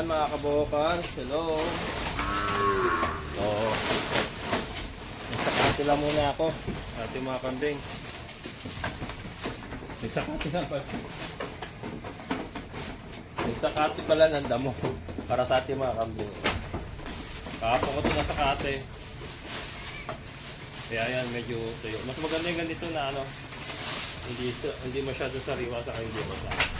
Ayan mga kabokals, hello. So, nagsakati lang muna ako sa ating mga kambing. Nagsakati pala ng damo para sa ating mga kambing. Kahapon ko ito nasakate. Kaya yan, medyo tuyo. Mas maganda yung ganito na ano, hindi masyado sariwa sa hindi basa.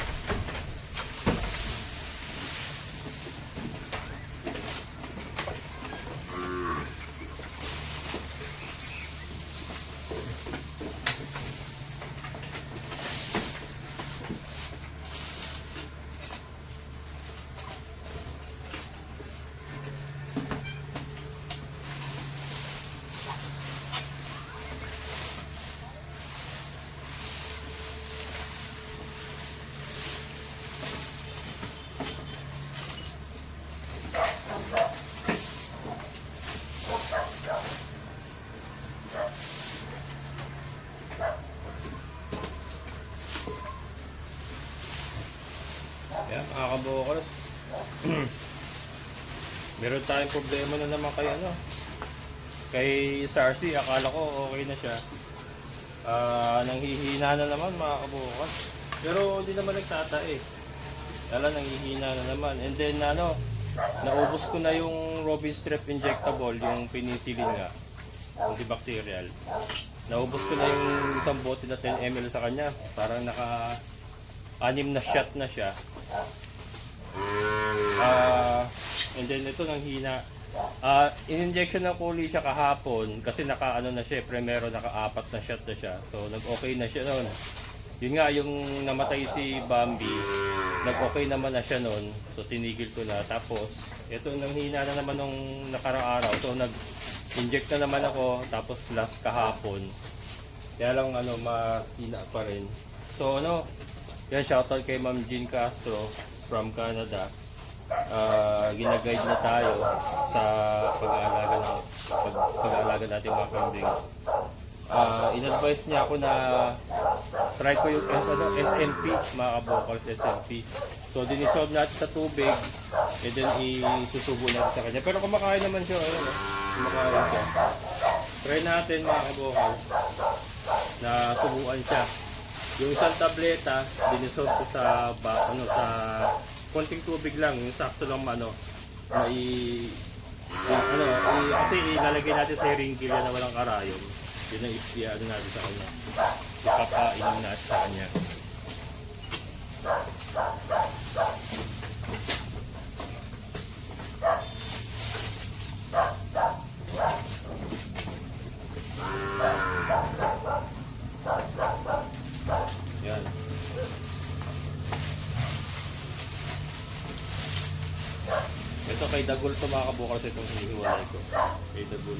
Yan, mga kabokals. Meron tayong problema na naman kay Sarsi. Akala ko okay na siya. Nanghihina na naman mga kabokals. Pero hindi naman nagtatae. Nanghihina na naman. And then naubos ko na yung Robin Strep injectable, yung penicillin nga, antibacterial. Naubos ko na yung isang bote na 10 ml sa kanya. Parang naka-6 na shot na siya. And then ito nanghina. In-injection ng kuli siya kahapon kasi na siya, primero naka-4 na shot na siya. So nag-okay na siya noon. Yun nga, yung namatay si Bambi, nag-okay naman na siya noon. So tinigil ko na. Tapos ito nanghina na naman nung nakaraang araw. So nag-inject na naman ako, tapos last kahapon. Kaya lang mahina pa rin. So yan, shoutout kay Ma'am Jean Castro from Canada. Ginaguide na tayo sa pag-aalaga natin mga kambing. In-advise niya ako na try ko yung SNP, mga kabokals, SNP. So dinisolve natin sa tubig and then isusubo natin sa kanya. Pero kumakain naman siya, kumakain siya. Try natin mga kabokals na subuan siya. Yung isang tableta, dinisolve ko sa konting tubig lang, yung sakto lang kasi ilalagay natin sa ringkil na walang karayom. Yun ang natin sa kanya. Ipapainom natin sa kanya. Yan. Ito kay Dagul to mga kabokals, itong hinihiwalay ko. Kay Dagul.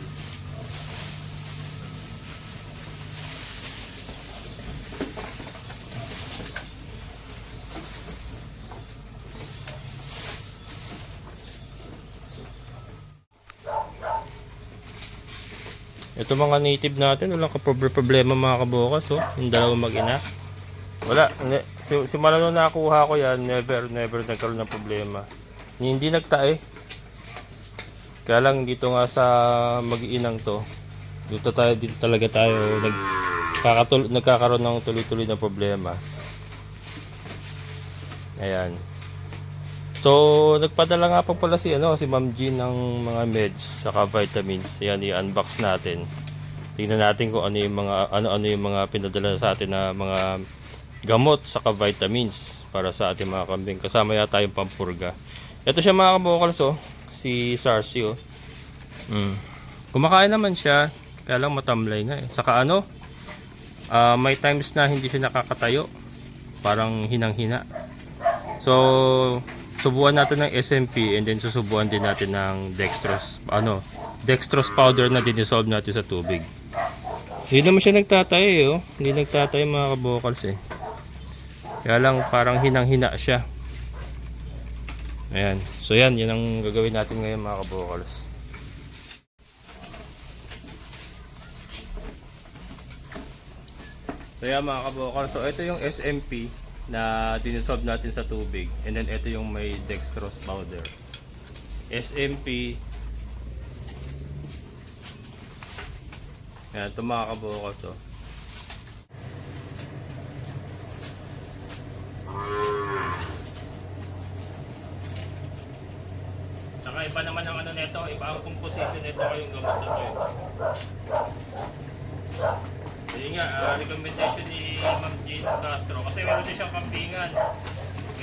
Ito mga native natin, walang problema mga kabokals, yung dalawang mag-ina. Wala, simula nung nakuha ko yan, never nagkaroon ng problema. Hindi nagtae. Kaya lang dito nga sa mag-iinang to, dito talaga tayo nagkakaroon ng tuloy-tuloy na problema. Ayan. So nagpadala nga pa pala si Ma'am Jean ng mga meds saka vitamins. Ayan, i-unbox natin. Tingnan natin kung ano yung mga pinadala sa atin na mga gamot saka vitamins para sa ating mga kambing. Kasama yata yung pampurga. Ito siya mga kabokals, si Sarsi. Kumakain naman siya, kaya lang matamlay na Saka may times na hindi siya nakakatayo, parang hinang-hina. So subuan natin ng SMP and then susubuan din natin ng dextrose powder na dinisolve natin sa tubig. Hindi naman siya nagtatay hindi nagtatay mga kabokals kaya lang parang hinang-hina siya. Ayan. So yan ang gagawin natin ngayon mga kabokals. So yan mga kabokals. So ito yung SMP. na dinisolve natin sa tubig. And then ito yung may dextrose powder. SMP. Yan, ito mga kabukals to. Saka iba naman ang ano nito, iba ang composition nito kayong gamot na to. Yun nga, recommendation ni Ma'am Jean Castro. Kasi meron din siyang kampingan.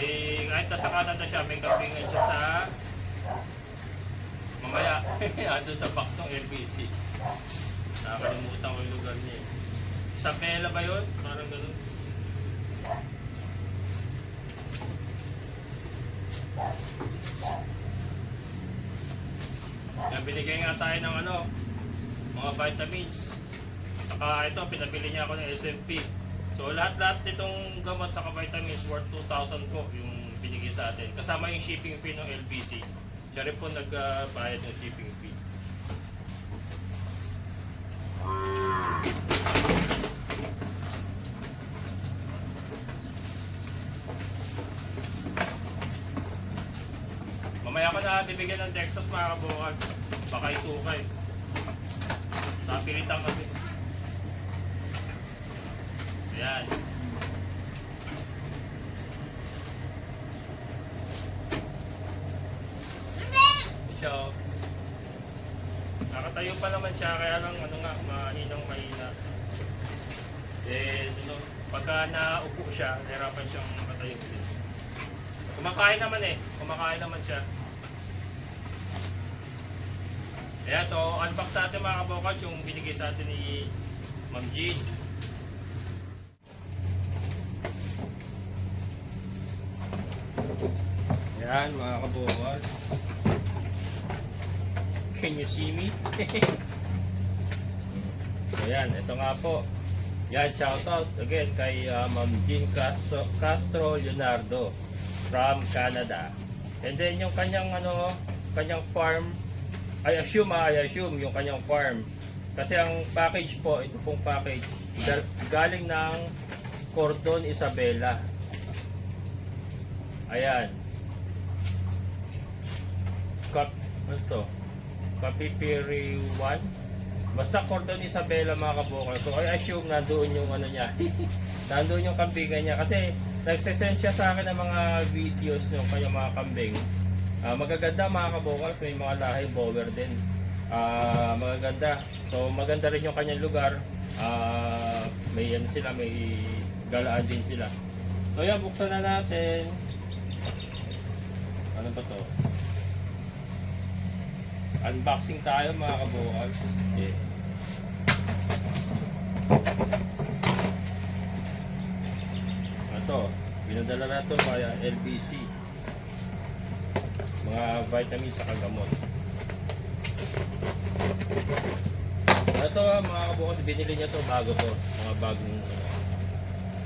Eh, kahit nasa Canada siya, may kampingan siya sa mamaya, andun sa box ng LBC. Nakakalimutan ko yung lugar niya eh. Isabela ba yun? Parang ganun. Yan, binigay nga tayo ng ano, mga vitamins. Saka ito, pinabili niya ako ng SMP. So lahat-lahat nitong gamot sa vitamins worth 2,000 po yung binigay sa atin. Kasama yung shipping fee ng LBC. Siya rin po nagbayad ng shipping fee. Mamaya ko na bibigyan ng Dextrose mga kabukals. Baka isukay. Napilitan kasi. Ayan. Siya oh. Nakatayo pa naman siya, kaya lang ano nga, mahina. Eh, ano, pagka naupo siya, nahirapan siyang makatayo ulit. Kumakain naman siya. Ayan, so unbox natin mga kabukals yung binigay sa atin ni Ma'am Jean. Ayan mga kabukals. Can you see me? Ayan, ito nga po. Yan, shoutout again kay Ma'am Jean Castro Leonardo from Canada. And then yung kanyang kanyang farm, I assume yung kanyang farm. Kasi ang package po, ito pong package galing ng Cordon Isabela. Ayan. Ano to? Kapipiri 1. Basta Cordon Isabela mga kabukals. So I assume nandoon yung ano niya. Nandoon yung kambingan niya. Kasi nagsesend siya sa akin ng mga videos ng kanyang mga kambing. Magaganda mga kabukals. May mga lahi bower din. Magaganda. So maganda rin yung kanyang lugar. May ano sila, may galaan din sila. So yan, buksan na natin. Ano ba to? Unboxing tayo mga kabukals. Okay. Ito, pinadala na ito via LBC. Mga vitamins sa kagamot. Ito mga kabukals, binili niya to bago to. Mga bagong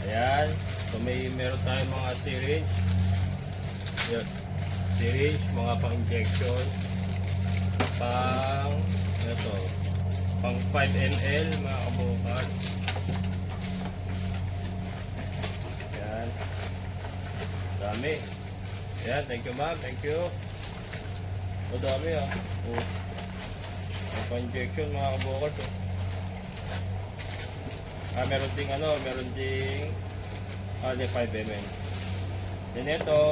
ayan. So meron tayong mga syringe. Yan. Syringe, mga pang-injection. Pang 5 ml mga kabukals. Ayan. Dami. Ayan, thank you ma'am, thank you. O dami ah. Pang injection mga kabukals. Meron ding meron ding 5 ml. Then ito.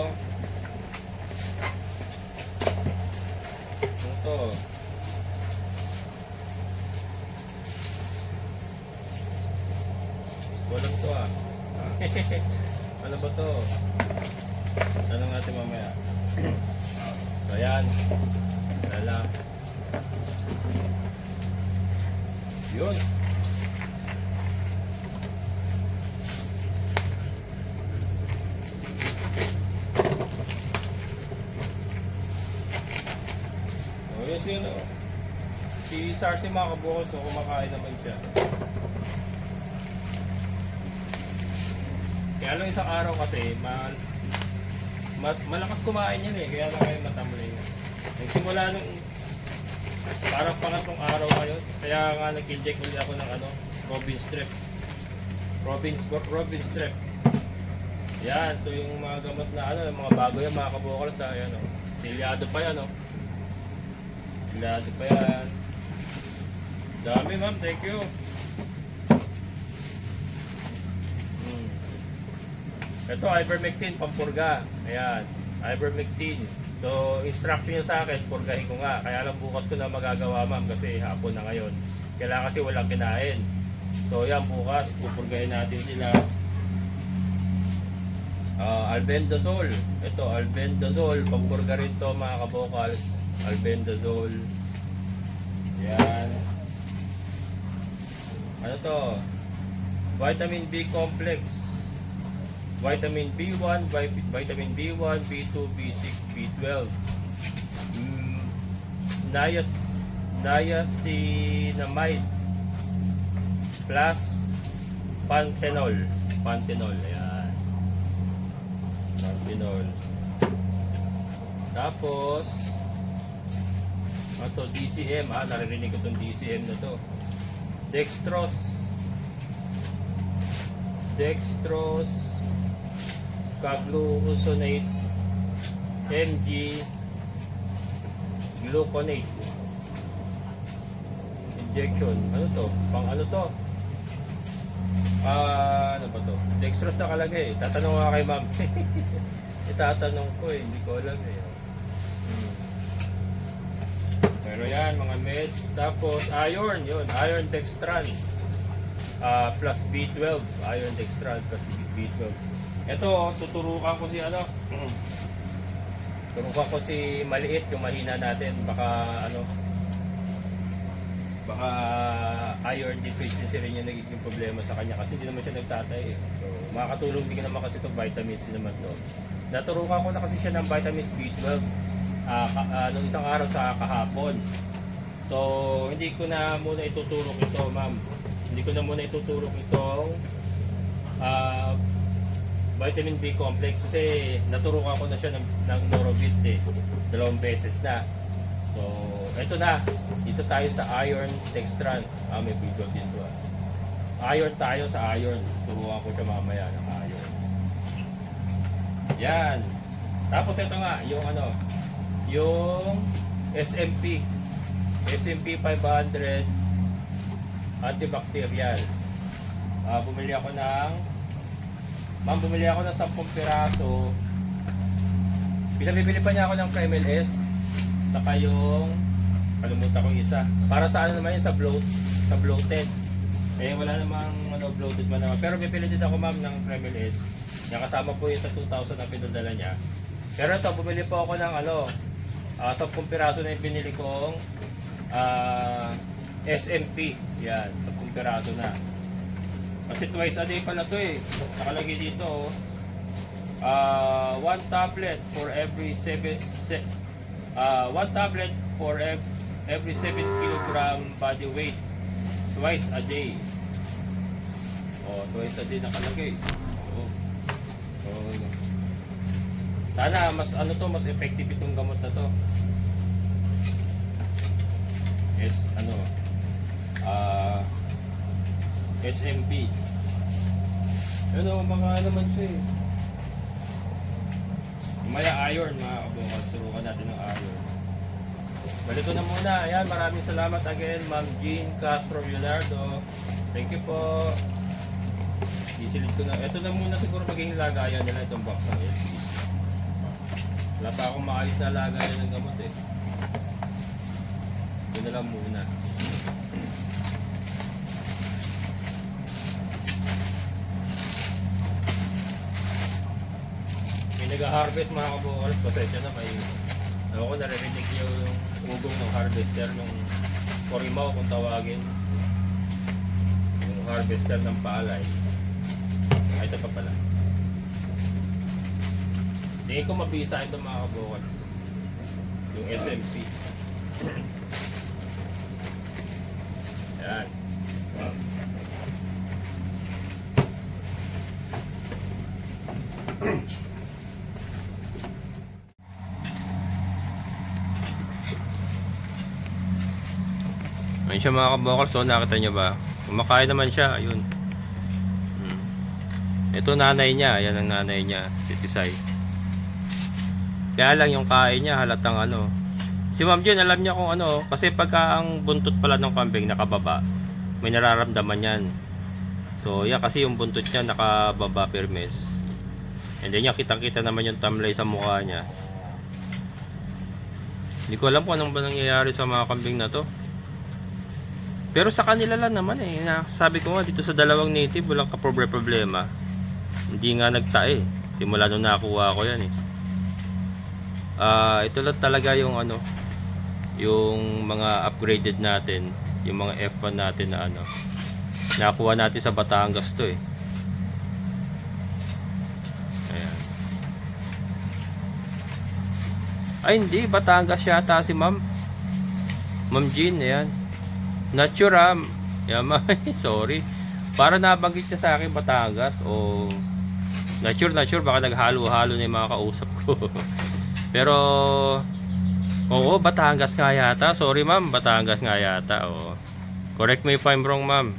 Ito. Walang to ah. Ano ba to? Tanong natin mamaya. So yan. Lala. Yun. Si Sarsi mga kabukals, so kumakain naman siya. Kaya lang isang araw kasi malakas kumain yan eh, kaya lang kayo matamlay. Nagsimula nung parang pangatlong araw ngayon, kaya nga nag-inject ulit ako ng Robin strep. Yan, ito yung mga gamot na ano, yung mga bago yan mga kabukals ha. Yan o. Silyado pa yan o. Silyado pa yan. Dami ma'am, thank you. Ito, ivermectin, pampurga. Ayan, ivermectin. So, instruction niya sa akin, purgahin ko nga. Kaya lang bukas ko na magagawa ma'am kasi hapon na ngayon. Kailangan kasi walang kinain. So, yan bukas, pupurgahin natin sila. Albendazole. Ito, albendazole. Pampurga rin to mga kabokals. Albendazole. Yan. Ano to? Vitamin B complex. Vitamin B1, vitamin B1, B2, B6, B12. Niacinamide plus panthenol. Panthenol, ayan. Panthenol. Tapos ito, DCM, naririnig ko itong DCM na to. Dextrose Caglucosanate mg gluconate injection. Ano to? Pang ano to? Ano ba to? Dextrose nakalagay. Tatanong nga kay ma'am. Itatanong ko hindi ko alam Pero yan, mga meds. Tapos iron, yun. Iron dextran plus B12. Iron dextran plus B12. Ito, tuturukan ko si ano. Tuturukan ko si maliit, yung mahina natin. Baka iron deficiency rin yung nagiging problema sa kanya kasi hindi naman siya nagtatay. So, makakatulong din naman kasi itong vitamins din naman to. Naturukan ko na kasi siya ng vitamins B12 nung isang araw sa kahapon. So, hindi ko na muna ituturok ito, ma'am. Hindi ko na muna ituturok itong vitamin B complex kasi naturukan ko na siya ng Norovit 2 beses na. So, ito na. Dito tayo sa iron dextran. May video dito. Iron tayo sa iron. Turuan ko siya mamaya ng iron. Yan. Tapos ito nga, yung SMP 500 antibacterial. Bumili ako ng 10 piraso. Pinabibili pa niya ako ng KMLS. Saka yung kalimutan ko isa. Para sa ano naman yun, sa bloated. Eh wala namang bloated man naman. Pero bibili din ako ma'am ng KMLS. Yung kasama po yun sa 2,000 na pinadala niya. Pero ito, bumili po ako ng 10 piraso na yung binili kong SMP. Yan, 10 piraso na. Kasi twice a day pala to nakalagay dito 1 tablet for every 7 kilogram body weight twice a day. Twice a day nakalagay. Sana mas mas effective itong gamot na to. SMP. Mga naman siya Maya iron, mga kabukal. Surukan natin ng iron. Balito na muna. Ayan, maraming salamat again, Ma'am Jean Castro Leonardo. Thank you po. Isilid ko na. Ito na muna siguro magiging lagayan nila itong box ng LP. Wala pa akong maayos na lagayan ng gamot Ito na lang muna. Nag-harvest mga kabukal, pasensya na ako naririnig yung ugong ng harvester ng Corimao kung tawagin, yung harvester ng palay. Ito pa pala, hindi ko mabisa ito mga kabukal, yung SMP. Yan. Ayun siya mga kabokal, so nakita nyo ba? Kumakain naman siya, ayun. Ito nanay niya, yan ang nanay niya, si Tisay. Kaya lang yung kain niya halatang ano. Si Ma'am Jun alam niya kung ano, kasi pagka ang buntot pala ng kambing nakababa, may nararamdaman yan. So yeah, kasi yung buntot niya nakababa permes. And then yan, kitang-kita naman yung tamlay sa mukha niya. Hindi ko alam kung anong ba nangyayari sa mga kambing na to. Pero sa kanila lang naman eh. Sabi ko nga dito sa dalawang native walang problema. Hindi nga nagtae. Simula nung nakuha ko yan eh. Ito lang talaga yung ano, yung mga upgraded natin, yung mga F1 natin na ano. Nakuha natin sa Batangas to eh. Ayan. Ay hindi, Batangas yata si Ma'am Jean, ayan. Nature yeah, sorry. Para nabanggit niya sa akin Batangas o Nature, baka naghalo-halo na yung mga kausap ko. Pero oo, Batangas nga yata. Sorry ma'am, Batangas nga yata. Oo. Correct me if I'm wrong ma'am.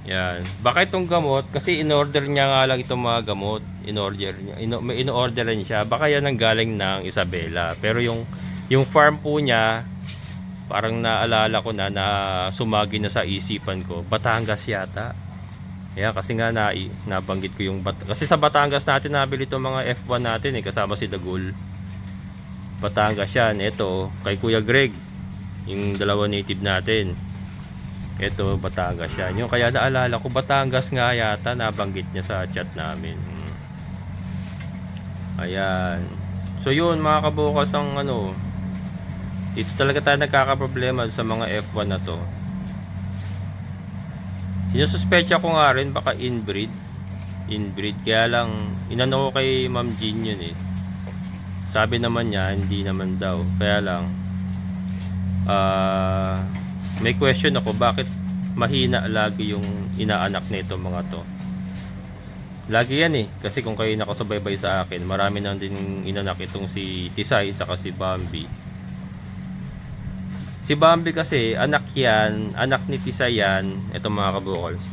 Yan. Baka itong gamot, kasi in-order niya nga lang itong mga gamot. In-order niya. In-order rin siya. Baka yan ang galing ng Isabela. Pero yung farm po niya, parang naalala ko na sumagi na sa isipan ko. Batangas yata. Yeah, kasi nga nabanggit ko yung kasi sa Batangas natin nabili itong mga F1 natin eh, kasama si Dagul. Batangas yan. Ito, kay Kuya Greg, yung dalawa native natin. Ito, Batangas yan. Yung kaya naalala ko, Batangas nga yata, nabanggit niya sa chat namin. Ayan. So yun, mga kabukas ang ano, dito talaga tayo nagkakaproblema sa mga F1 na to. Sinususpecha ko nga rin baka inbreed. Kaya lang inano ko kay Ma'am Jean yun eh. Sabi naman niya hindi naman daw. Kaya lang may question ako, bakit mahina lagi yung inaanak nito mga to. Lagi yan eh. Kasi kung kayo nakasubaybay sa akin, marami na din inanak itong si Tisay saka si Bambi. Si Bambi kasi, anak yan, anak ni Tisay yan. Ito mga kabukals.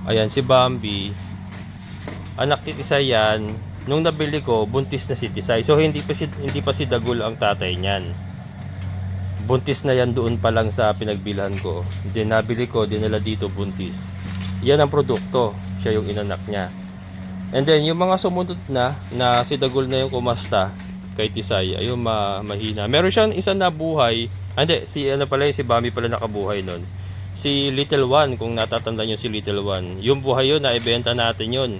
Ayan, si Bambi, anak ni Tisay yan. Nung nabili ko, buntis na si Tisay. So, hindi pa si Dagul ang tatay niyan. Buntis na yan doon pa lang sa pinagbilhan ko. Then, nabili ko, dinala dito buntis. Yan ang produkto. Siya yung inanak niya. And then, yung mga sumunod na si Dagul na yung kumasta kay Tisay, ayun mahina. Meron siyang isa na buhay. Hindi, si ano pala si Bambi pala nakabuhay nun. Si Little One, kung natatandaan niyo si Little One, yung buhay yun, naibenta natin yun.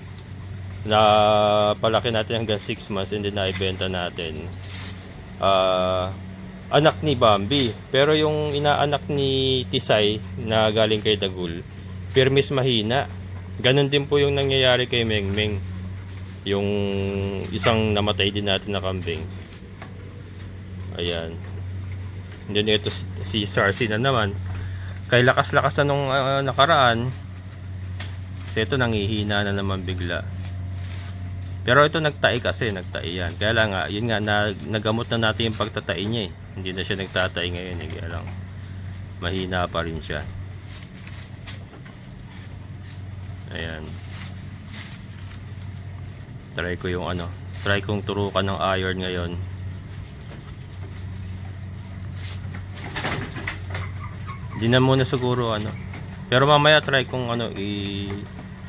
Na palaki natin hanggang 6 months and then naibenta natin. Anak ni Bambi. Pero yung inaanak ni Tisay na galing kay Dagul, permis mahina. Ganon din po yung nangyayari kay Mengmeng. Yung isang namatay din natin na kambing. Ayan. And then ito si Sarsi na naman. Kay lakas-lakas na nung nakaraan. Kasi ito nangihina na naman bigla. Pero ito nagtai kasi, nagtai yan. Kaya lang nga, yun nga, nagamot na natin yung pagtatai niya eh. Hindi na siya nagtatai ngayon eh. Kaya lang, mahina pa rin siya. Ayan. Try ko yung ano, try kong turukan ng iron ngayon. Hindi na muna siguro ano. Pero mamaya try kong ano,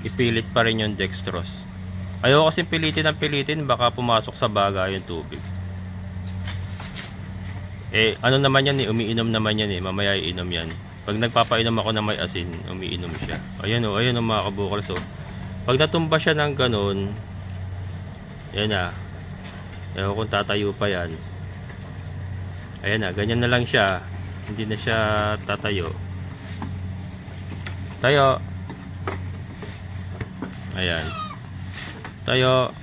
ipilit pa rin yung dextrose. Ayoko kasi pilitin, baka pumasok sa baga yung tubig. Eh, ano naman yan eh, umiinom naman yan eh, mamaya iinom yan. Pag nagpapainom ako na may asin, umiinom siya. Ayan o, mga kabukal. So, pag natumba siya ng ganun, yan na. Ewan kung tatayo pa yan. Ayan na, ganyan na lang siya. Hindi na siya tatayo. Tayo. Ayan. Tayo.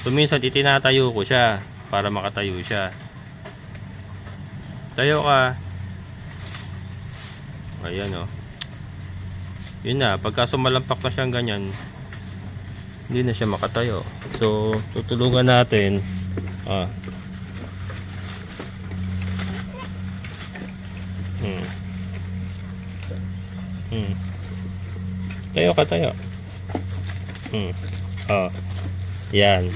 Minsan itinatayo ko siya para makatayo siya. Tayo ka. Ayan o. Yun na, pagka sumalampak na siyang ganyan, hindi na siya makatayo. So, tutulungan natin. Tayo ka, tayo. Oh. Yan.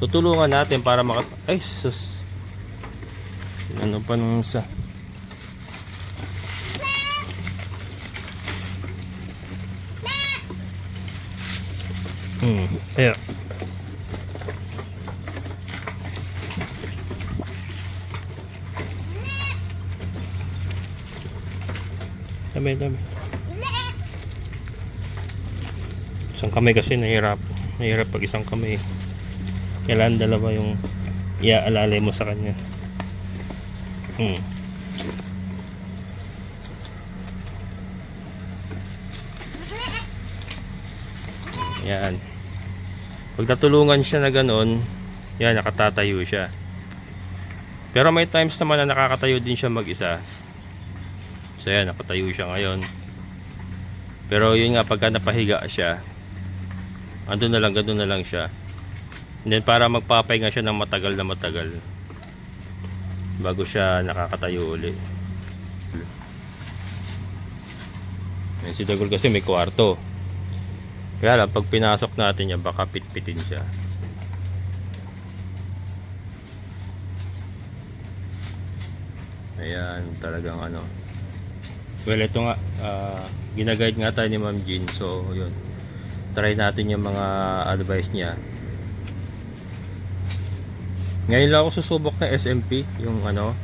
Tutulungan natin para ay, sus. Ano pa nung isa? Tayo. Dami. Isang kamay kasi nahirap pag isang kamay. Kailangan dalawa yung iaalalay mo sa kanya. Yan. Pag natulungan siya na gano'n, yan, nakatatayo siya. Pero may times naman na nakakatayo din siya mag-isa. So yan, nakatayo siya ngayon. Pero yun nga, pagka napahiga siya, gano'n na lang siya. And then para magpapahinga siya ng matagal bago siya nakakatayo uli. Si Dagol kasi may kwarto. Kaya lang, pag pinasok natin yan, baka pitpitin siya. Ayan, talagang ano. Well, ito nga, ginaguide nga tayo ni Ma'am Jean. So, yun. Try natin yung mga advice niya. Ngayon lang ako susubok na SMP, yung ano,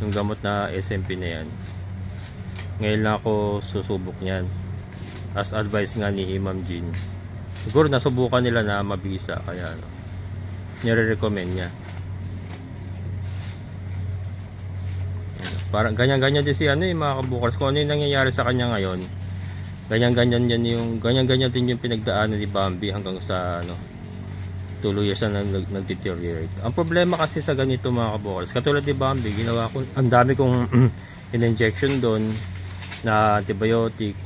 yung gamot na SMP na yan. Ngayon lang ako susubok niyan. As advice nga ni Ma'am Jean. Siguro nasubukan nila na mabisa, kaya ano, nire-recommend niya. Parang ganyan-ganyan din si ano yung mga kabukals. Kung ano yung nangyayari sa kanya ngayon, ganyan-ganyan din yung pinagdaanan ni Bambi hanggang sa ano, tuloy siya nag-deteriorate. Ang problema kasi sa ganito mga kabukals, katulad ni Bambi, ginawa ko, ang dami kong in-injection doon na antibiotic.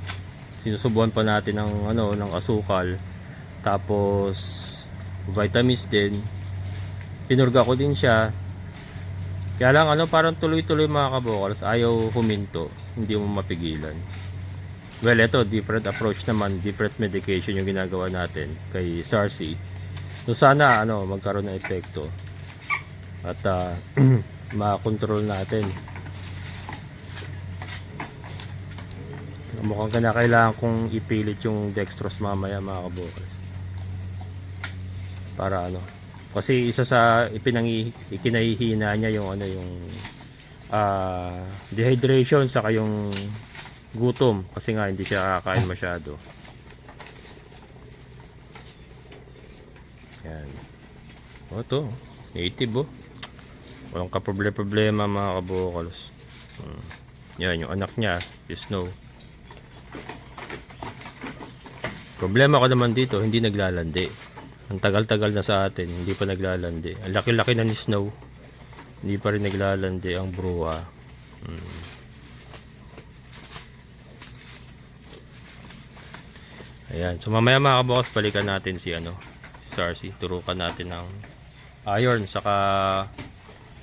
Sinusubuan pa natin ng ano, ng asukal, tapos vitamins din. Pinurga ko din siya. Kaya lang ano, parang tuloy-tuloy mga kabukals, ayaw huminto, hindi mo mapigilan. Well, ito different approach naman, different medication yung ginagawa natin kay SARC. So sana ano, magkaroon ng epekto at makontrol natin. Mukhang kailangan kong ipilit yung dextrose mamaya mga kabukals. Para ano, kasi isa sa ikinahihina niya yung ano, yung dehydration saka yung gutom, kasi nga hindi siya kakain masyado. Yan. O to, native oh. Walang kaproblema mga kabukals. Yan, yung anak niya, Snow. Problema ko naman dito, hindi naglalandi. Ang tagal-tagal na sa atin, hindi pa naglalandi. Ang laki-laki na ni Snow, hindi pa rin naglalandi ang bruwa. Ayan, so mamaya mga kabukals, balikan natin si ano, SARC. Turukan natin ng iron, saka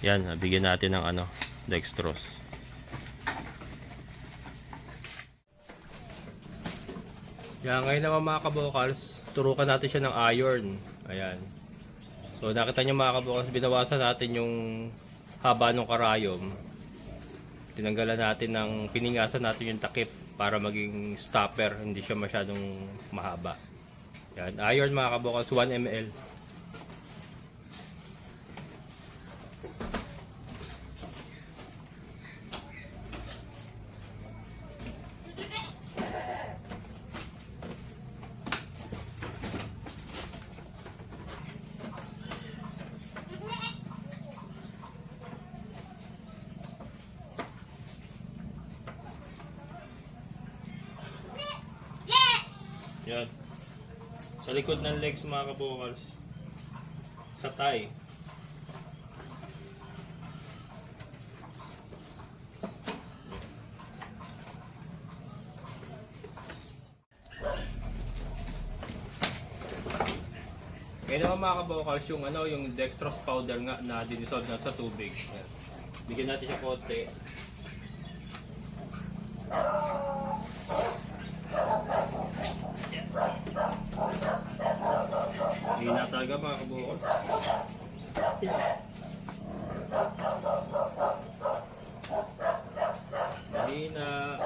yan, bigyan natin ng ano, dextrose. Yan, ngayon naman mga kabukals, turukan natin siya ng iron. Ayan. So nakita nyo mga kabukals, binawasan natin yung haba ng karayom. Tinanggalan natin ng, piningasan natin yung takip para maging stopper, hindi siya masyadong mahaba. Yan, iron mga kabukals, 1 ml. Yan. Sa likod ng legs mga kabukals, sa thigh. Kaya naman mga kabukals, yung ano, yung dextrose powder nga na dinissolve na sa tubig. Yan. Bigyan natin siya konti. talaga mga kabukals. Mahina.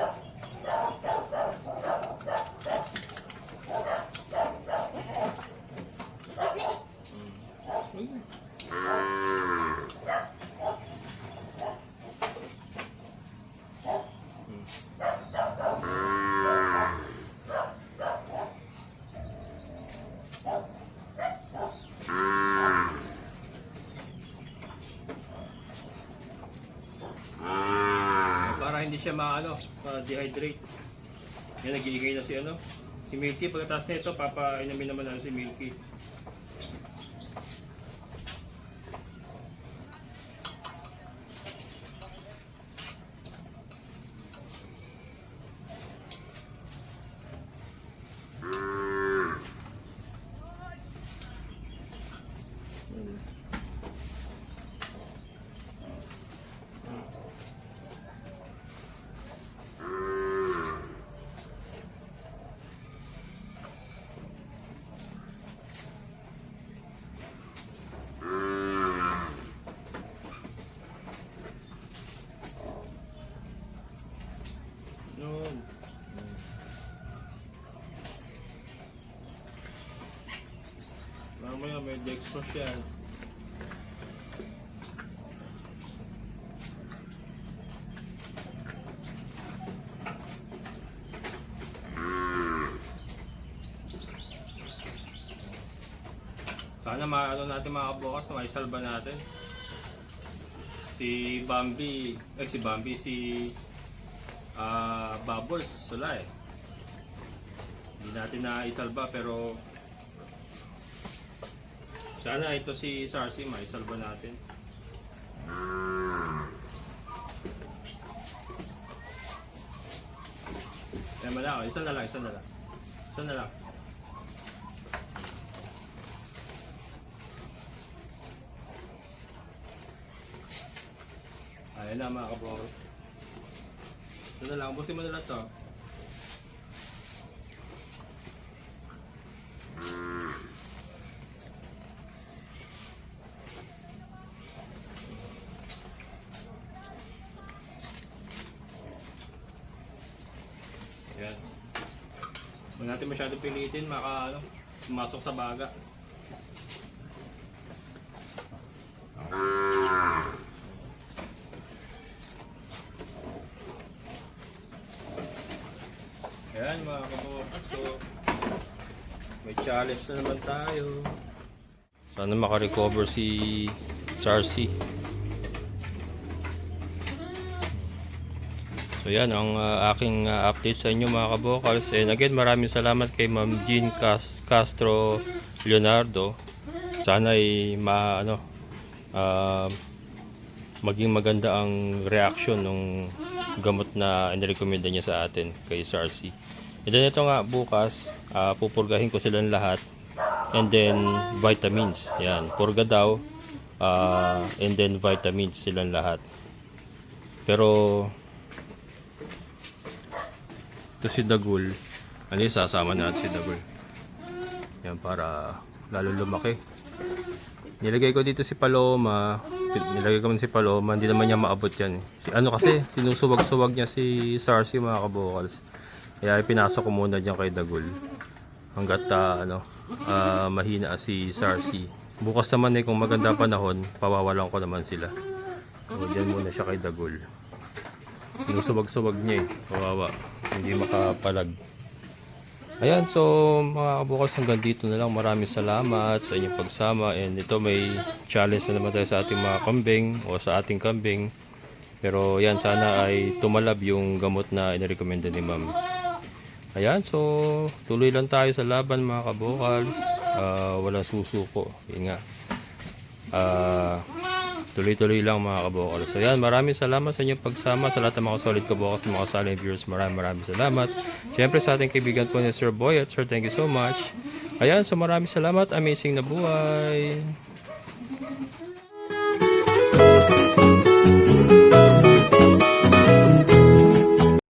Para hindi siya ma-dehydrate. Yan, nag-iigay na si Milky. Pagkatapos nito, papainumin naman si Milky. Noon. Mamaya may dextrose yan. Sana natin mga kabukas, maisalba natin. Si Bubbles, wala eh. Hindi natin naisalba pero sana ito si Sarsi maisalba natin. Tama na, isa na lang. Ayan na mga kabukas. Ito na lang, busin mo na lang to. Ayan. Huwag natin masyado pilitin, pumasok sa baga. Ayan mga kabukas, so may challenge na naman tayo. Sana makarecover si Sarsi. So yan ang aking update sa inyo mga kabukals. And again, maraming salamat kay Ma'am Jean Castro Leonardo. Sana ay maging maganda ang reaction ng gamot na inirekomenda niya sa atin kay Sarsi. And then ito nga bukas, pupurgahin ko silang lahat. And then vitamins. Yan, purga daw. And then vitamins silang lahat. Pero ito si Dagul. Sasama natin si Dagul. Yan, para lalo lumaki. Nilagay ko dito si Paloma. Hindi naman niya maabot yan. Kasi sinusuwag-suwag niya si Sarsi mga kabukals. Kaya pinasok ko muna dyan kay Dagul. Hanggat mahina si Sarsi. Bukas naman kung maganda panahon, pawawalan ko naman sila. So dyan muna siya kay Dagul. Sinusuwag-suwag niya kawawa. Hindi makapalag. Ayan, so mga kabukals, hanggang dito na lang. Maraming salamat sa inyong pagsama. And ito, may challenge na naman tayo sa ating mga kambing o sa ating kambing. Pero yan, sana ay tumalab yung gamot na inirekomenda ni Ma'am. Ayan, so tuloy lang tayo sa laban mga kabukals. Walang susuko. Yun nga. Tuloy-tuloy lang mga kabukals. So yan, maraming salamat sa inyong pagsama. Sa lahat ng mga solid kabukals, mga silent viewers, maraming salamat. Siyempre sa ating kaibigan po ni Sir Boy at Sir, thank you so much. Ayan, so maraming salamat. Amazing na buhay.